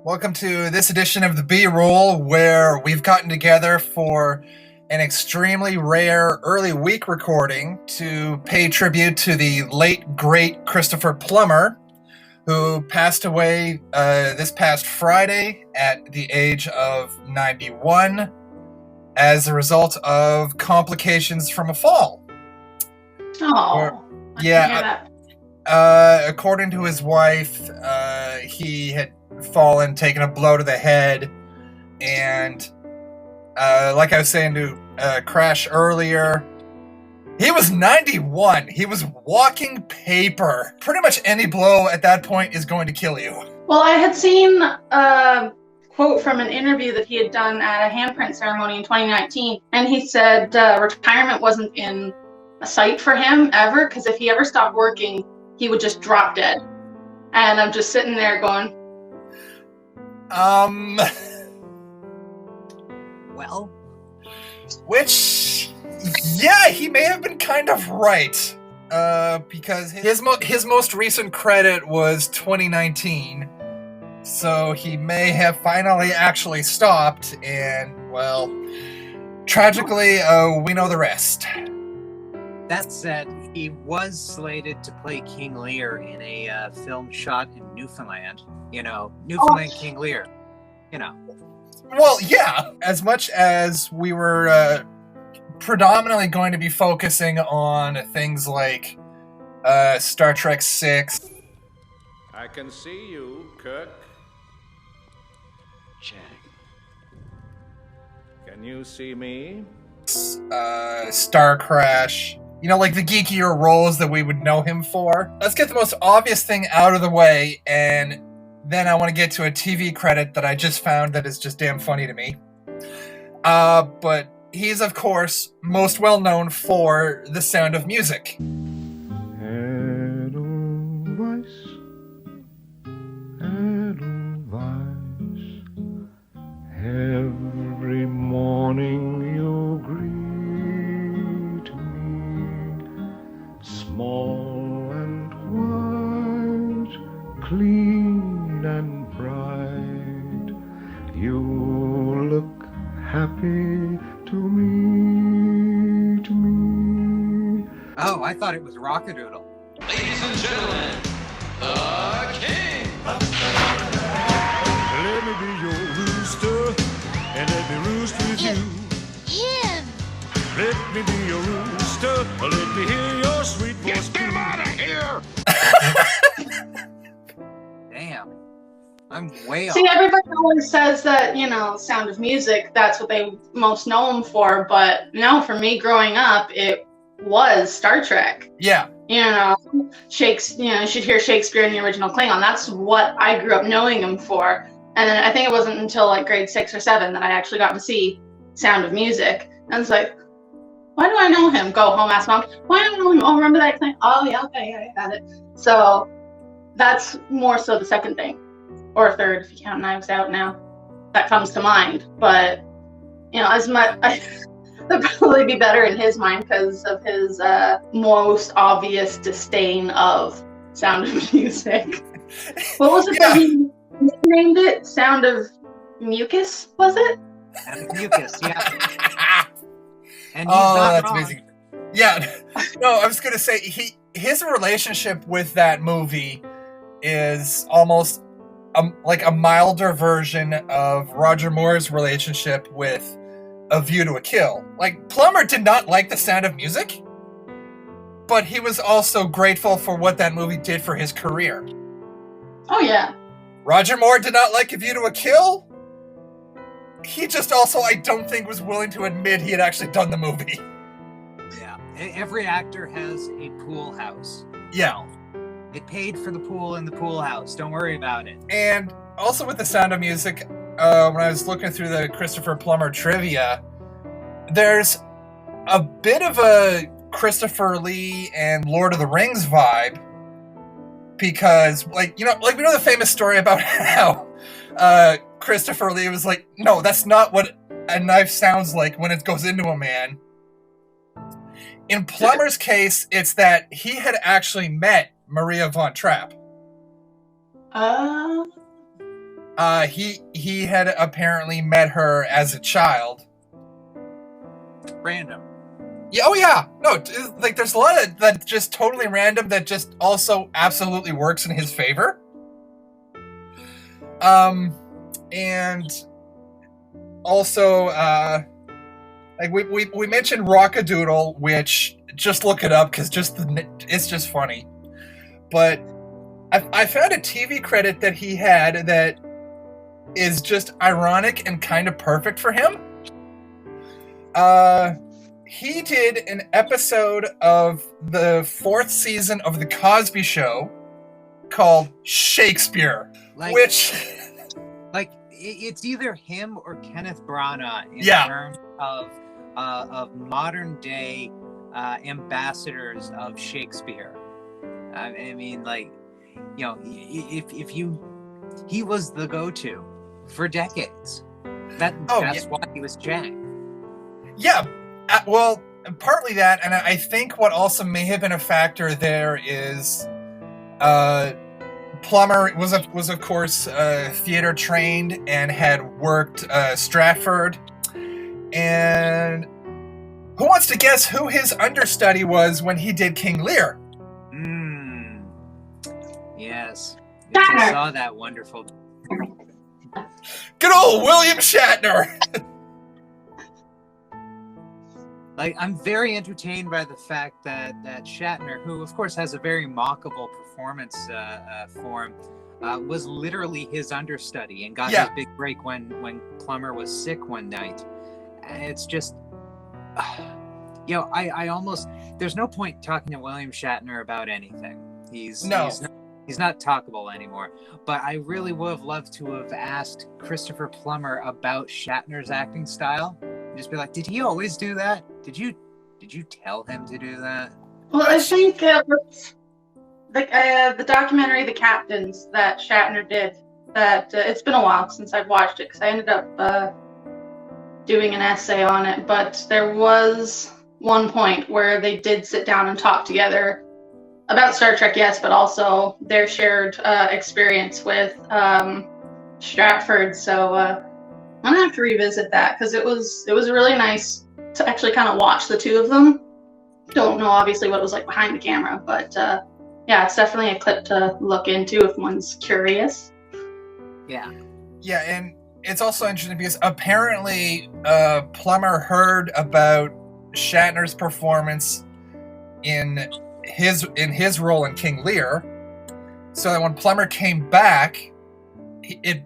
Welcome to this edition of the B-Roll, where we've gotten together for an extremely rare early week recording to pay tribute to the late, great Christopher Plummer, who passed away this past Friday at the age of 91 as a result of complications from a fall. Oh, according to his wife, he had fallen, taken a blow to the head, and like I was saying to Crash earlier, he was 91. He was walking paper. Pretty much any blow at that point is going to kill you. Well, I had seen a quote from an interview that he had done at a handprint ceremony in 2019, and he said retirement wasn't in a sight for him ever, because if he ever stopped working, he would just drop dead. And I'm just sitting there going, well, which, yeah, he may have been kind of right, because his most recent credit was 2019, so he may have finally actually stopped, and, well, tragically, we know the rest. That said, he was slated to play King Lear in a film shot in Newfoundland. You know, Newfoundland King Lear. You know. Well, yeah. As much as we were predominantly going to be focusing on things like Star Trek VI. I can see you, Kirk. Check. Can you see me? Star Crash. You know, like the geekier roles that we would know him for. Let's get the most obvious thing out of the way, and then I want to get to a TV credit that I just found that is just damn funny to me. But he's, of course, most well known for The Sound of Music. Edelweiss, every morning you greet me, small and white, clean and bright, you look happy to me, Oh, I thought it was Rockadoodle. Ladies and gentlemen, the King! Let me be your rooster, and let me roost with you. Him! Let me be your rooster, let me hear your sweet voice. Get him out of here! Damn. I'm way off. see, everybody always says that, you know, Sound of Music, that's what they most know him for, but no, for me growing up, it was Star Trek. Yeah. You know, Shakespeare, you know, you should hear Shakespeare in the original Klingon. That's what I grew up knowing him for. And then I think it wasn't until like grade 6 or 7 that I actually got to see Sound of Music. And it's like, why do I know him? Go home, ask mom, why do I know him? Oh, remember that thing? Oh, yeah, okay, I got it. So that's more so the second thing. Or third, if you count Knives Out now. That comes to mind. But, you know, as much... That'd probably be better in his mind because of his most obvious disdain of Sound of Music. What was it that he named it? Sound of Mucus, was it? Sound of Mucus, yeah. And he's Oh, not that's wrong. amazing. Yeah. No, I was going to say, his relationship with that movie is almost like a milder version of Roger Moore's relationship with A View to a Kill. Like, Plummer did not like The Sound of Music, but he was also grateful for what that movie did for his career. Oh, yeah. Roger Moore did not like A View to a Kill. He just also, I don't think, was willing to admit he had actually done the movie. Yeah. Every actor has a pool house. Yeah. It paid for the pool in the pool house. Don't worry about it. And also with The Sound of Music, when I was looking through the Christopher Plummer trivia, there's a bit of a Christopher Lee and Lord of the Rings vibe, because, like, you know, like we know the famous story about how Christopher Lee was like, no, that's not what a knife sounds like when it goes into a man. In Plummer's case, it's that he had actually met Maria von Trapp. He had apparently met her as a child. Random. Yeah, oh yeah. No, like there's a lot of that just totally random that just also absolutely works in his favor. And also, like we mentioned Rockadoodle, which just look it up because it's just funny. But I found a TV credit that he had that is just ironic and kind of perfect for him. He did an episode of the 4th season of The Cosby Show called Shakespeare, which... Like, it's either him or Kenneth Branagh in terms of modern-day ambassadors of Shakespeare. I mean, like, you know, he was the go-to for decades. That's why he was Chang. Yeah, well, partly that, and I think what also may have been a factor there is Plummer was of course theater trained and had worked Stratford. And who wants to guess who his understudy was when he did King Lear? Yes. I saw that wonderful. Good old William Shatner. Like, I'm very entertained by the fact that Shatner, who of course has a very mockable performance form, was literally his understudy and got his big break when Plummer was sick one night. And it's just, you know, I almost, there's no point talking to William Shatner about anything. He's not talkable anymore. But I really would have loved to have asked Christopher Plummer about Shatner's acting style. Just be like, did he always do that? Did you tell him to do that? Well, I think the documentary The Captains that Shatner did, that it's been a while since I've watched it because I ended up doing an essay on it, but there was one point where they did sit down and talk together about Star Trek, yes, but also their shared experience with Stratford. So I'm gonna have to revisit that because it was really nice to actually kind of watch the two of them. Don't know obviously what it was like behind the camera, but yeah, it's definitely a clip to look into if one's curious. Yeah, and it's also interesting because apparently Plummer heard about Shatner's performance in his role in King Lear, so that when Plummer came back, it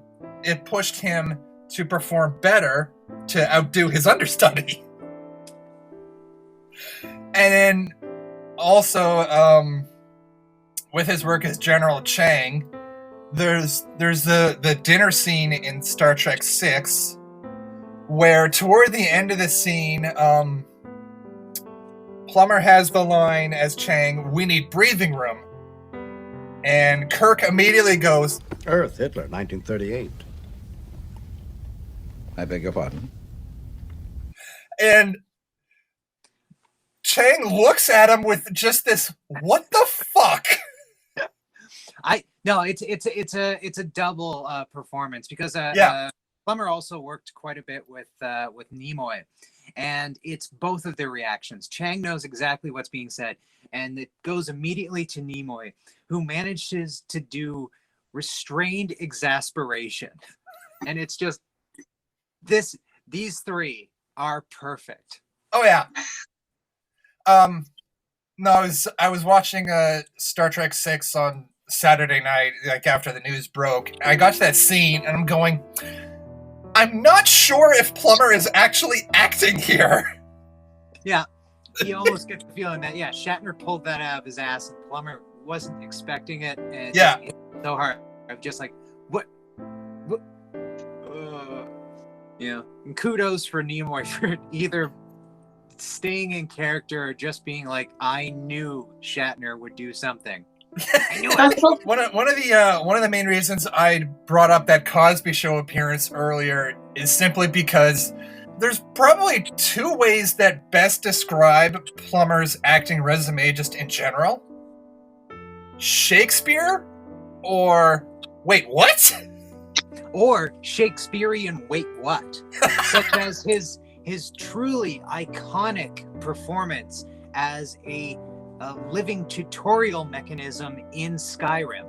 pushed him to perform better to outdo his understudy. And then also with his work as General Chang, there's the dinner scene in Star Trek VI where toward the end of the scene Plummer has the line as Chang, "We need breathing room." And Kirk immediately goes, Earth, Hitler, 1938. I beg your pardon? And Chang looks at him with just this, what the fuck? It's a double performance because Plummer also worked quite a bit with Nimoy, and it's both of their reactions. Chang knows exactly what's being said, and it goes immediately to Nimoy, who manages to do restrained exasperation, and it's just these three are perfect. Oh yeah. No, I was watching Star Trek VI on Saturday night, like after the news broke. I got to that scene and I'm going, I'm not sure if Plummer is actually acting here. Yeah, you almost get the feeling that Shatner pulled that out of his ass and Plummer wasn't expecting it, and it hit so hard. I'm just like, what? And kudos for Nimoy for either staying in character or just being like, I knew Shatner would do something. I knew it. One of the main reasons I brought up that Cosby Show appearance earlier is simply because there's probably two ways that best describe Plummer's acting resume just in general. Shakespeare or wait, what? or Shakespearean wait what, such as his truly iconic performance as a living tutorial mechanism in Skyrim.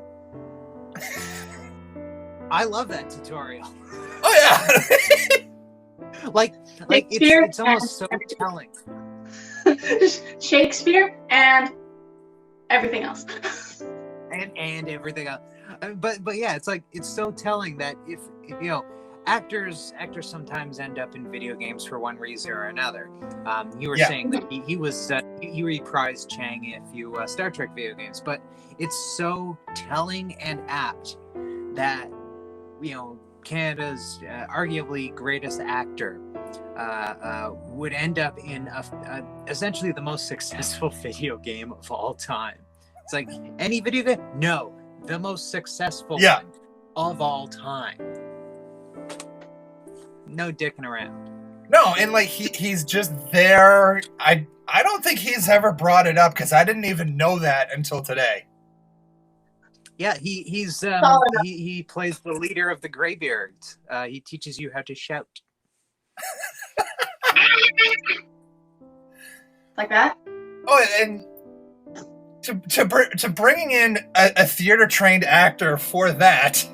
I love that tutorial. Oh yeah. like it's almost so telling. Shakespeare and everything else. and everything else. But yeah, it's so telling that if actors sometimes end up in video games for one reason or another. You were saying that he reprised Chang in a few Star Trek video games, but it's so telling and apt that Canada's arguably greatest actor would end up in essentially the most successful video game of all time. It's like, any video game? No, the most successful one of all time. No dicking around. No, and like he's just there. I don't think he's ever brought it up because I didn't even know that until today. Yeah, he plays the leader of the Greybeards. He teaches you how to shout. Like that? Oh, and to bringing in a theater trained actor for that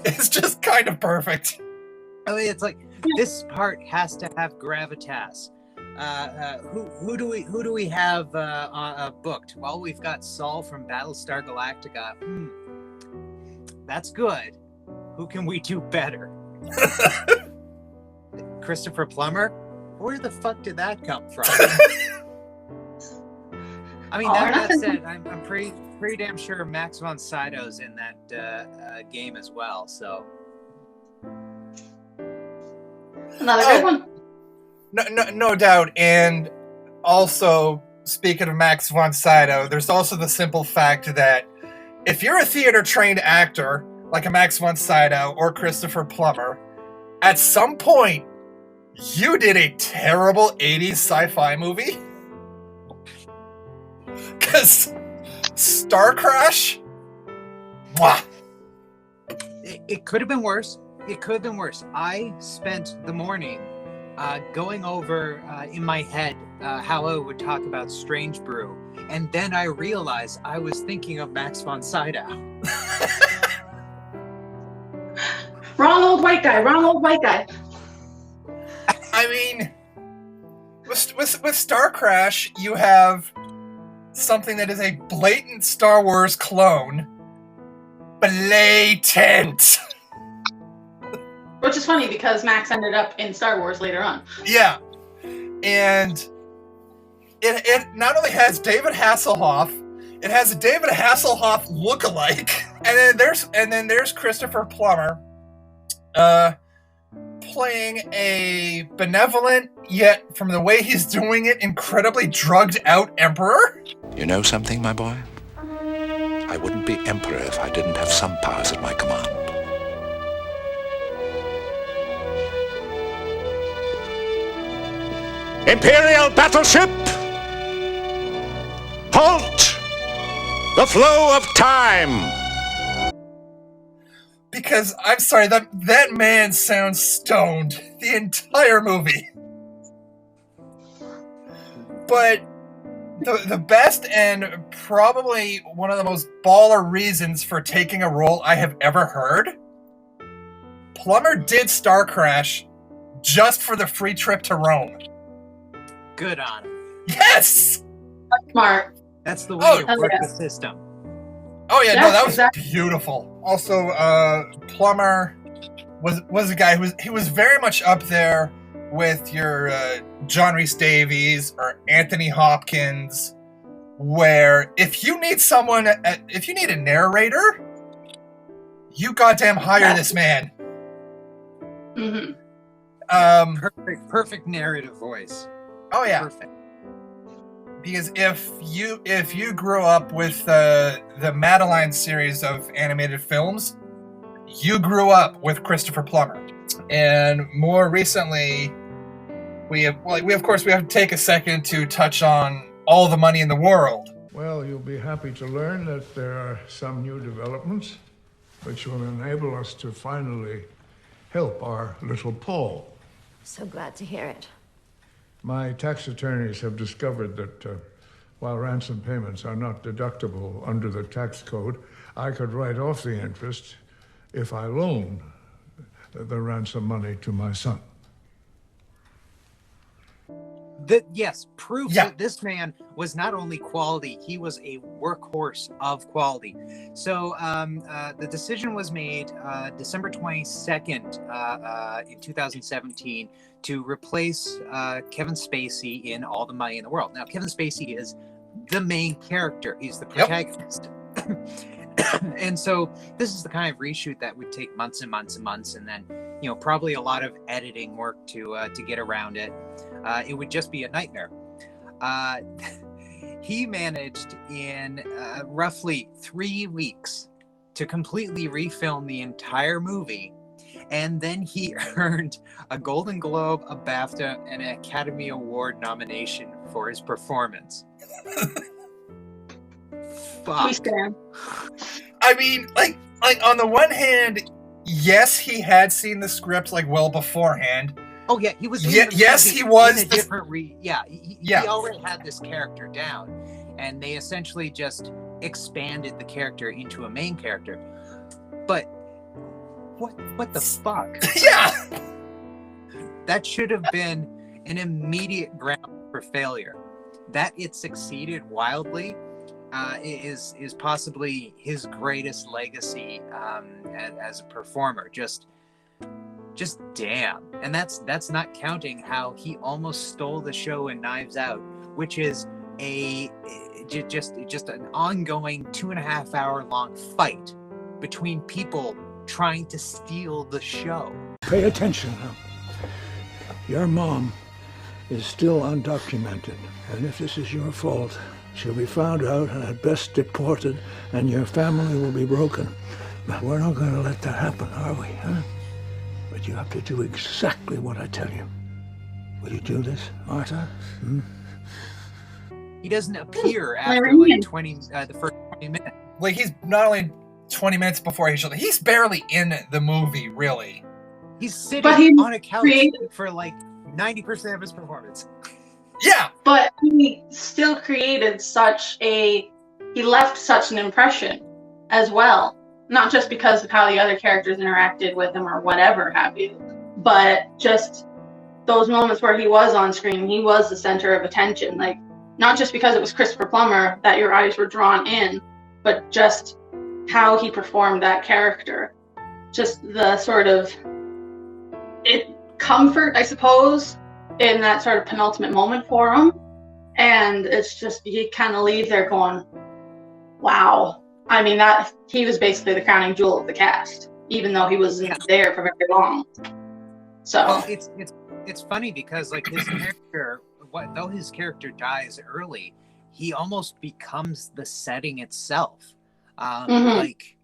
is just kind of perfect. I mean, it's like, this part has to have gravitas. Who do we have booked? Well, we've got Saul from Battlestar Galactica. That's good. Who can we do better? Christopher Plummer? Where the fuck did that come from? I mean, that said, I'm pretty damn sure Max von Sydow's in that game as well. So another good one. No doubt. And also, speaking of Max von Sydow, there's also the simple fact that if you're a theater-trained actor, like a Max von Sydow or Christopher Plummer, at some point, you did a terrible 80s sci-fi movie. Because Star Crash? Mwah. It could have been worse. It could have been worse. I spent the morning going over in my head how I would talk about Strange Brew, and then I realized I was thinking of Max von Sydow. Wrong old white guy. I mean, with Star Crash, you have something that is a blatant Star Wars clone. Blatant. Which is funny because Max ended up in Star Wars later on. Yeah. And it not only has David Hasselhoff, it has a David Hasselhoff lookalike. And then there's Christopher Plummer playing a benevolent, yet from the way he's doing it, incredibly drugged out emperor. You know something, my boy? I wouldn't be emperor if I didn't have some powers at my command. Imperial battleship! Halt! The flow of time! Because, I'm sorry, that man sounds stoned the entire movie. But the best and probably one of the most baller reasons for taking a role I have ever heard, Plummer did Star Crash just for the free trip to Rome. Good on him. Yes! That's smart. That's the way to work the system. Oh yeah, no, that was beautiful. Also, Plummer was a guy who was very much up there with your John Rhys Davies or Anthony Hopkins, where if you need a narrator, you goddamn hire this man. Mm-hmm. Perfect narrative voice. Oh yeah. Perfect. Because if you grew up with the Madeline series of animated films, you grew up with Christopher Plummer. And more recently, we have to take a second to touch on All the Money in the World. Well, you'll be happy to learn that there are some new developments. which will enable us to finally help our little Paul. So glad to hear it. My tax attorneys have discovered that while ransom payments are not deductible under the tax code, I could write off the interest if I loan the ransom money to my son. Yes, proof Yeah. that this man was not only quality, he was a workhorse of quality. So the decision was made December 22nd in 2017 to replace Kevin Spacey in All the Money in the World. Now, Kevin Spacey is the main character. He's the protagonist. And so this is the kind of reshoot that would take months and months and months, and then, you know, probably a lot of editing work to get around it. It would just be a nightmare. He managed in roughly 3 weeks to completely refilm the entire movie, and then he earned a Golden Globe, a BAFTA, and an Academy Award nomination for his performance. We stand. I mean, like on the one hand, yes, he had seen the script like well beforehand. Oh yeah, he was. Yes, he was. In a different he already had this character down, and they essentially just expanded the character into a main character. But what the fuck? Yeah, that should have been an immediate ground for failure. That it succeeded wildly is possibly his greatest legacy as a performer. Just damn. And that's not counting how he almost stole the show in Knives Out, which is just an ongoing 2.5 hour long fight between people trying to steal the show. Pay attention now. Your mom is still undocumented, and if this is your fault, she'll be found out and at best deported, and your family will be broken. But we're not going to let that happen, are we, huh? But you have to do exactly what I tell you. Will you do this, Martha? He doesn't appear after like the first 20 minutes. like he's not only 20 minutes before he's barely in the movie, really. He's sitting on a couch for like 90% of his performance. Yeah. But he still created he left such an impression as well. Not just because of how the other characters interacted with him or whatever have you, but just those moments where he was on screen, he was the center of attention. Like, not just because it was Christopher Plummer that your eyes were drawn in, but just how he performed that character. Just the sort of comfort, I suppose, in that sort of penultimate moment for him. And it's just, you kind of leave there going, wow. I mean, that he was basically the crowning jewel of the cast, even though he wasn't there for very long. So well, it's funny because like his character, though his character dies early, he almost becomes the setting itself. Like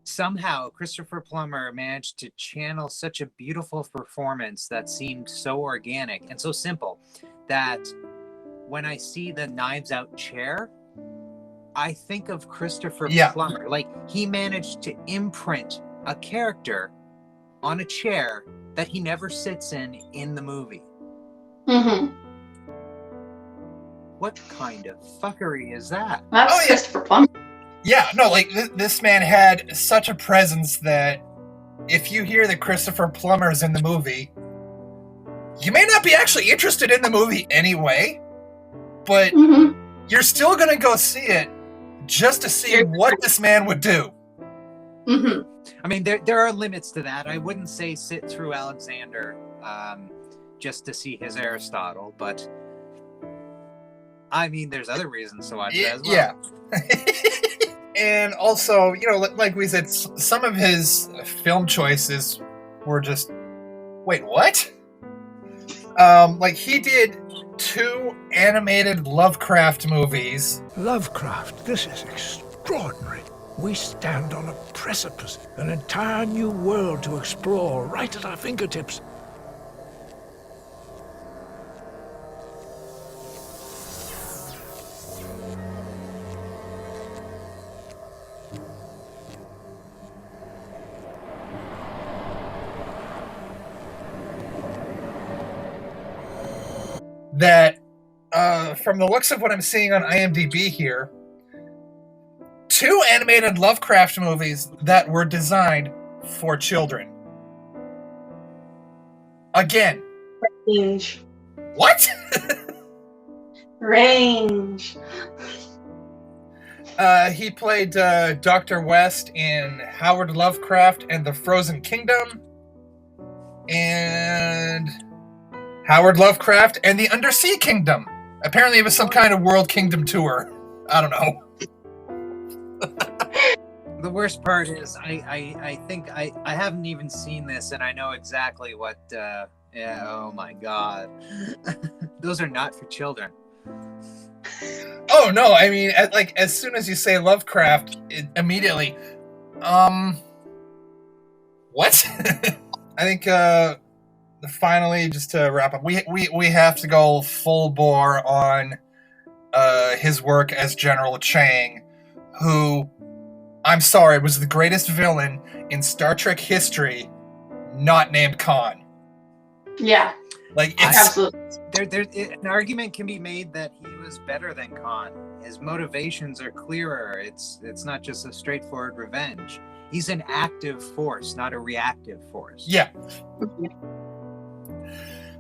somehow Christopher Plummer managed to channel such a beautiful performance that seemed so organic and so simple that when I see the Knives Out chair, I think of Christopher Plummer. Like, he managed to imprint a character on a chair that he never sits in the movie. What kind of fuckery is that? That's Christopher Plummer. Yeah, no, like this man had such a presence that if you hear that Christopher Plummer's in the movie, you may not be actually interested in the movie anyway, but you're still going to go see it just to see what this man would do. I mean, there are limits to that. I wouldn't say sit through Alexander just to see his Aristotle, but I mean, there's other reasons to watch it as well. Yeah. And also, you know, like we said, some of his film choices were just, wait, what? Like, he did 2 animated Lovecraft movies. Lovecraft, this is extraordinary. We stand on a precipice, an entire new world to explore right at our fingertips. that from the looks of what I'm seeing on IMDb here, 2 animated Lovecraft movies that were designed for children. Again. Range. What? Range. He played Dr. West in Howard Lovecraft and the Frozen Kingdom, and Howard Lovecraft and the Undersea Kingdom. Apparently it was some kind of World Kingdom tour. I don't know. The worst part is I think I haven't even seen this, and I know exactly what oh my god. Those are not for children. Oh no, I mean, as soon as you say Lovecraft, immediately what? I think finally, just to wrap up, we have to go full bore on his work as General Chang, who, I'm sorry, was the greatest villain in Star Trek history, not named Khan. Yeah. Like, absolutely. An argument can be made that he was better than Khan. His motivations are clearer. It's not just a straightforward revenge. He's an active force, not a reactive force. Yeah.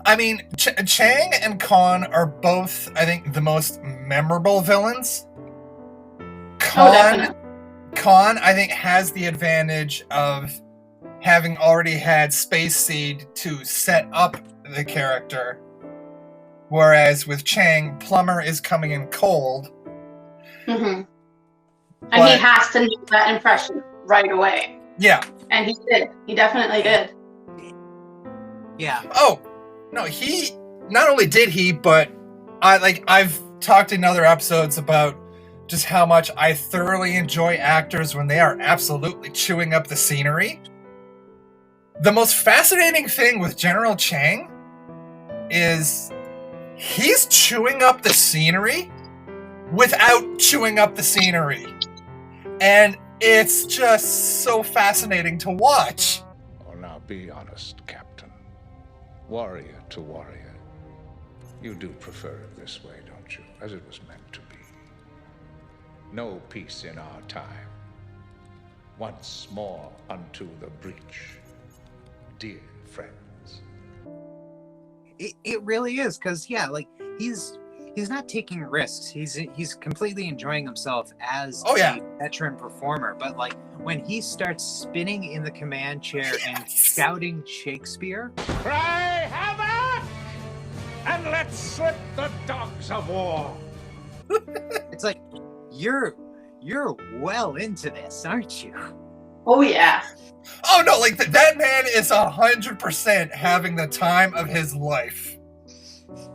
I mean, Chang and Khan are both, I think, the most memorable villains. Khan, I think, has the advantage of having already had Space Seed to set up the character, whereas with Chang, Plummer is coming in cold. Mm-hmm. And he has to make that impression right away. Yeah. And he did. He definitely did. Yeah. Oh, no, he, not only did he, but I've talked in other episodes about just how much I thoroughly enjoy actors when they are absolutely chewing up the scenery. The most fascinating thing with General Chang is he's chewing up the scenery without chewing up the scenery. And it's just so fascinating to watch. Oh, now be honest, Captain. Warrior to warrior. You do prefer it this way, don't you? As it was meant to be. No peace in our time. Once more unto the breach. Dear friends. It really is, because he's not taking risks. He's completely enjoying himself as a veteran performer. But when he starts spinning in the command chair and shouting Shakespeare, Cry havoc, and let's slip the dogs of war. It's like you're well into this, aren't you? Oh yeah. Oh no, that man is 100% having the time of his life.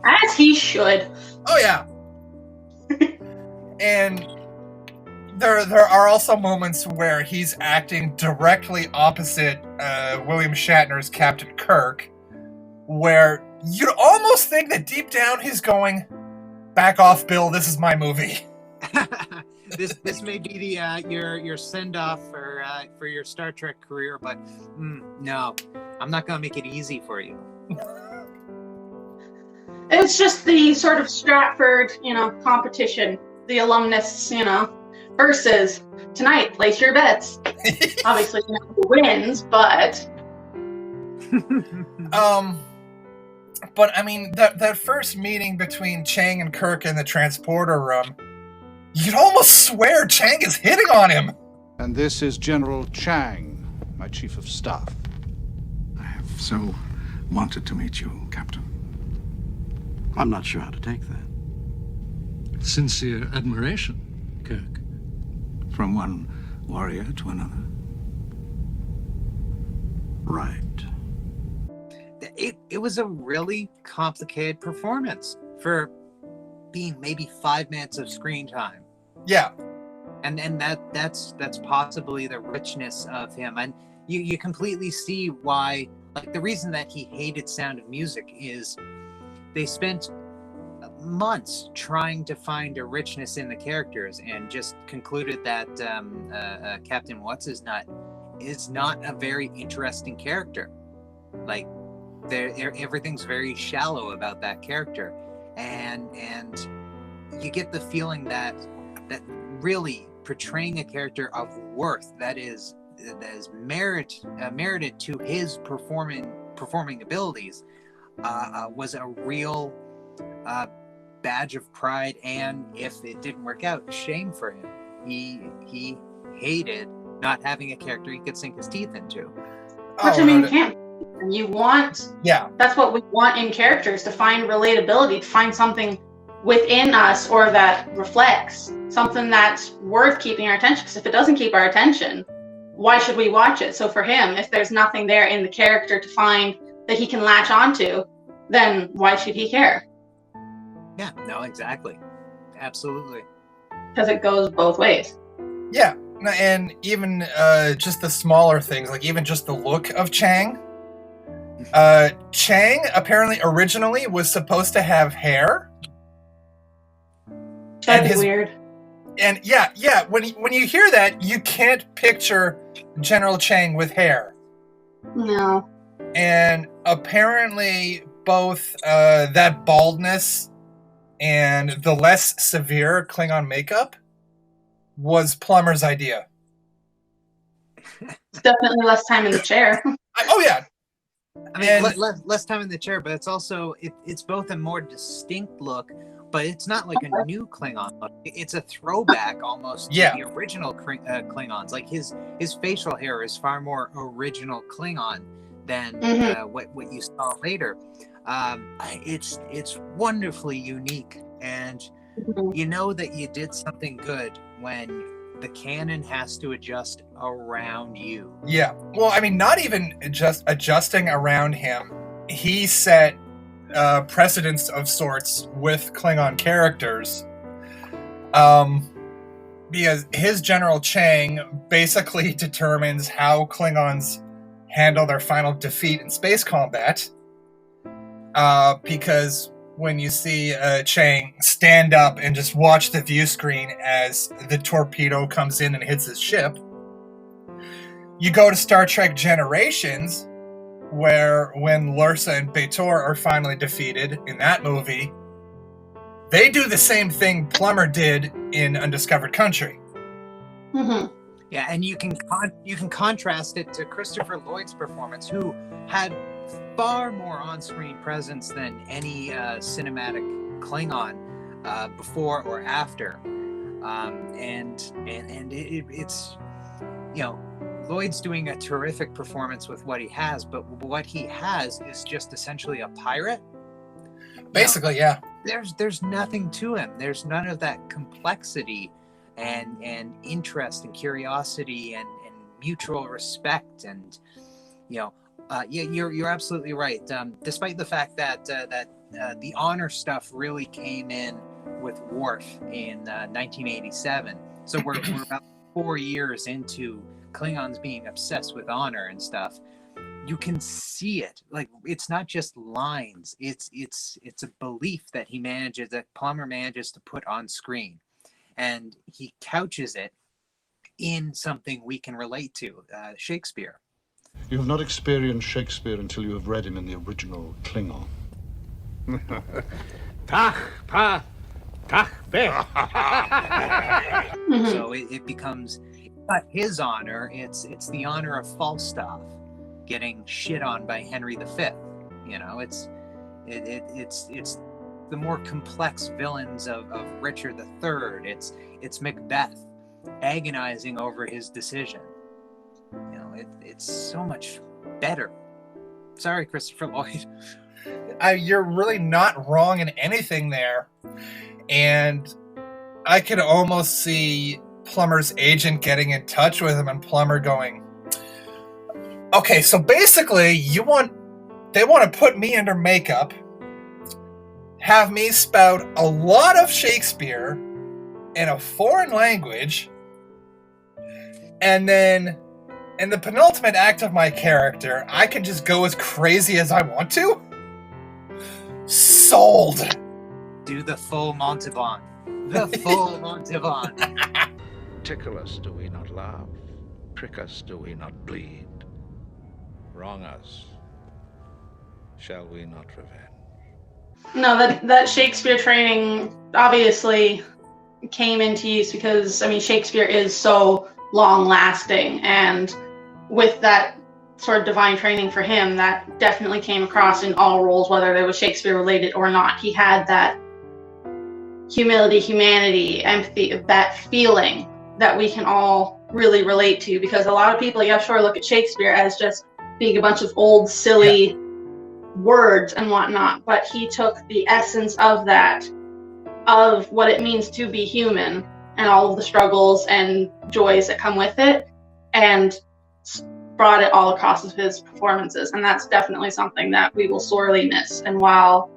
As he should. Oh yeah. And there are also moments where he's acting directly opposite William Shatner's Captain Kirk, where you'd almost think that deep down he's going, "Back off, Bill. This is my movie." This may be the your send off for your Star Trek career, but no, I'm not gonna make it easy for you. It's just the sort of Stratford, competition, the alumnus, versus tonight. Place your bets. Obviously, who wins, but. But I mean that first meeting between Chang and Kirk in the transporter room. You'd almost swear Chang is hitting on him. And this is General Chang, my chief of staff. I have so wanted to meet you, Captain. I'm not sure how to take that. Sincere admiration, Kirk. From one warrior to another. Right. It was a really complicated performance for being maybe 5 minutes of screen time. Yeah. And that's possibly the richness of him. And you completely see why, the reason that he hated Sound of Music is they spent months trying to find a richness in the characters and just concluded that Captain What's-His-Nut is not a very interesting character. Everything's very shallow about that character. and you get the feeling that really portraying a character of worth that is merited to his performing abilities was a real badge of pride, and if it didn't work out, shame for him. He hated not having a character he could sink his teeth into. Which I mean, you can't. You want, yeah, that's what we want in characters, to find relatability, to find something within us or that reflects something that's worth keeping our attention. Because if it doesn't keep our attention, why should we watch it? So for him, if there's nothing there in the character to find that he can latch onto, then why should he care? Yeah, no, exactly. Absolutely. Because it goes both ways. Yeah, and even just the smaller things, like even just the look of Chang. Chang apparently originally was supposed to have hair. That's weird. And yeah, when you hear that, you can't picture General Chang with hair. No. And apparently both that baldness and the less severe Klingon makeup was Plummer's idea. It's definitely less time in the chair. Oh yeah. I mean, less time in the chair, but it's also it's both a more distinct look, but it's not like a new Klingon look. It's a throwback almost to the original Klingons. Like his facial hair is far more original Klingon than what you saw later. It's wonderfully unique, and you know that you did something good when the canon has to adjust around you. Yeah. Well, I mean, not even just adjusting around him. He set precedents of sorts with Klingon characters. Because his General Chang basically determines how Klingons handle their final defeat in space combat. Because when you see Chang stand up and just watch the view screen as the torpedo comes in and hits his ship, you go to Star Trek Generations, where when Lursa and B'Etor are finally defeated in that movie, they do the same thing Plummer did in Undiscovered Country. Mm-hmm. Yeah, and you can contrast it to Christopher Lloyd's performance, who had far more on-screen presence than any cinematic Klingon before or after, and it's, you know, Lloyd's doing a terrific performance with what he has, but what he has is just essentially a pirate. Basically, yeah. There's nothing to him. There's none of that complexity and interest and curiosity and mutual respect, and you know. Yeah, you're absolutely right. Despite the fact that the honor stuff really came in with Worf in 1987, so we're about 4 years into Klingons being obsessed with honor and stuff. You can see it. Like, it's not just lines. It's a belief that Plummer manages to put on screen, and he couches it in something we can relate to, Shakespeare. You have not experienced Shakespeare until you have read him in the original Klingon. So it becomes not his honor, it's the honor of Falstaff getting shit on by Henry V. You know, it's the more complex villains of Richard III. It's Macbeth agonizing over his decision. You know, it's so much better. Sorry, Christopher Lloyd. You're really not wrong in anything there. And I could almost see Plummer's agent getting in touch with him and Plummer going, okay, so basically they want to put me under makeup, have me spout a lot of Shakespeare in a foreign language, and then in the penultimate act of my character, I can just go as crazy as I want to? Sold! Do the full Montauban. The full Montauban. Tickle us, do we not laugh? Prick us, do we not bleed? Wrong us, shall we not revenge? No, that Shakespeare training obviously came into use because, I mean, Shakespeare is so long-lasting, and with that sort of divine training for him, that definitely came across in all roles, whether they were Shakespeare-related or not. He had that humility, humanity, empathy, that feeling that we can all really relate to, because a lot of people, yeah, sure, look at Shakespeare as just being a bunch of old, silly words and whatnot, but he took the essence of that, of what it means to be human and all of the struggles and joys that come with it, and brought it all across of his performances. And that's definitely something that we will sorely miss. And while,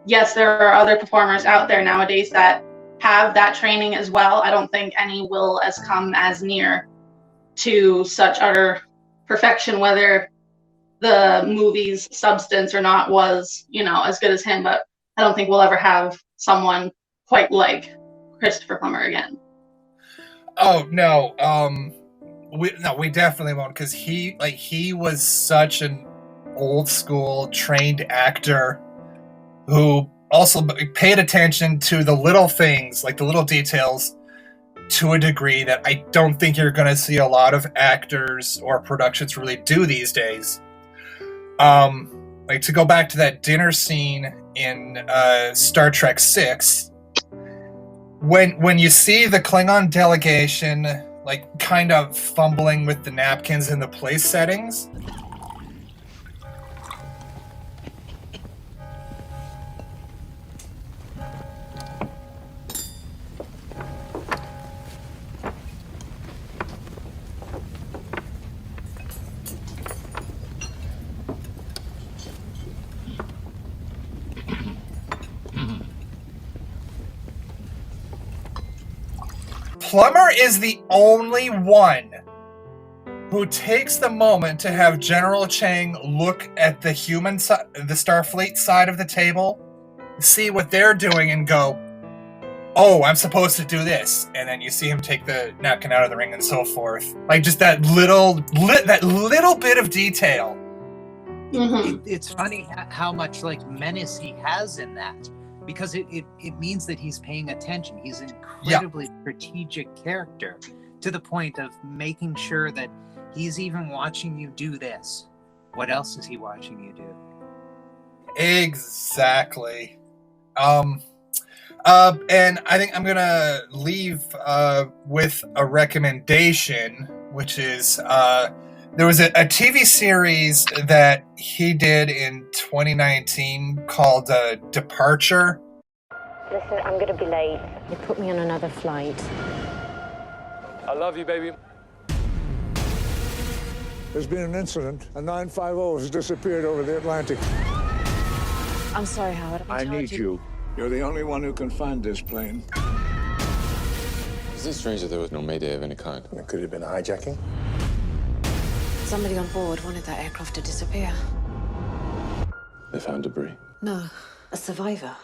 yes, there are other performers out there nowadays that have that training as well, I don't think any will as come as near to such utter perfection, whether the movie's substance or not was, you know, as good as him. But I don't think we'll ever have someone quite like Christopher Plummer again. Oh no, we definitely won't, because he was such an old school trained actor who also paid attention to the little things, like the little details, to a degree that I don't think you're going to see a lot of actors or productions really do these days. Like, to go back to that dinner scene in Star Trek VI, when you see the Klingon delegation like kind of fumbling with the napkins and the place settings, Plummer is the only one who takes the moment to have General Chang look at the human side, the Starfleet side of the table, see what they're doing, and go, "Oh, I'm supposed to do this," and then you see him take the napkin out of the ring and so forth. Like, just that little bit of detail. Mm-hmm. It's funny how much like menace he has in that, because it means that he's paying attention. He's an incredibly strategic character, to the point of making sure that he's even watching you do this. What else is he watching you do? Exactly. And I think I'm gonna leave with a recommendation, which is there was a TV series that he did in 2019 called Departure. Listen, I'm gonna be late. You put me on another flight. I love you, baby. There's been an incident. A 950 has disappeared over the Atlantic. I'm sorry, Howard. I need you. You're the only one who can find this plane. Is it strange that there was no mayday of any kind? It could have been a hijacking. Somebody on board wanted that aircraft to disappear. They found debris. No, a survivor.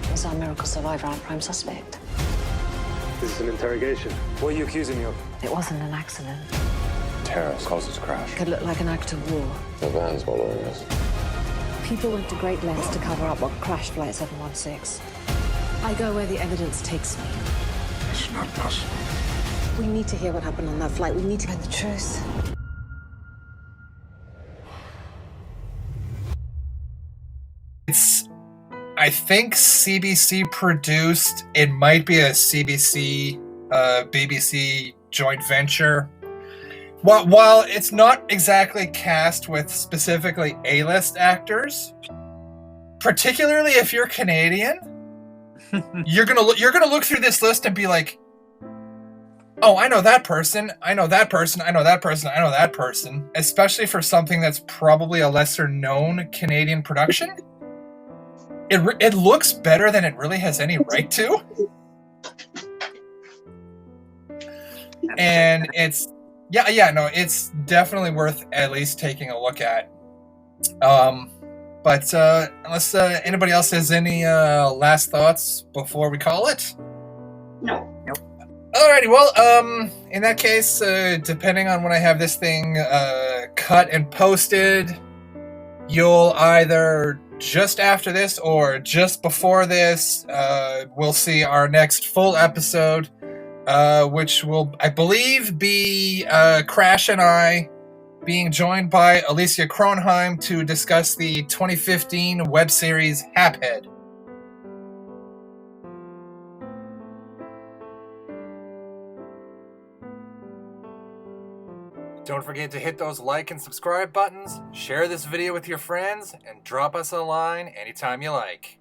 It was our miracle survivor, our prime suspect. This is an interrogation. What are you accusing me of? It wasn't an accident. Terror caused this crash. It could look like an act of war. The van's following us. People went to great lengths to cover up what crashed Flight 716. I go where the evidence takes me. It's not possible. We need to hear what happened on that flight. We need to find the truth. It's, I think, CBC produced. It might be a CBC BBC joint venture. While it's not exactly cast with specifically A-list actors, particularly if you're Canadian, you're gonna look through this list and be like, "Oh, I know that person. I know that person. I know that person. I know that person." Especially for something that's probably a lesser known Canadian production, it looks better than it really has any right to, and it's. No, it's definitely worth at least taking a look at. But unless anybody else has any last thoughts before we call it? No. Nope. Alrighty, well, in that case, depending on when I have this thing cut and posted, you'll either just after this or just before this, we'll see our next full episode, which will, I believe, be Crash and I being joined by Alicia Kronheim to discuss the 2015 web series Haphead. Don't forget to hit those like and subscribe buttons, share this video with your friends, and drop us a line anytime you like.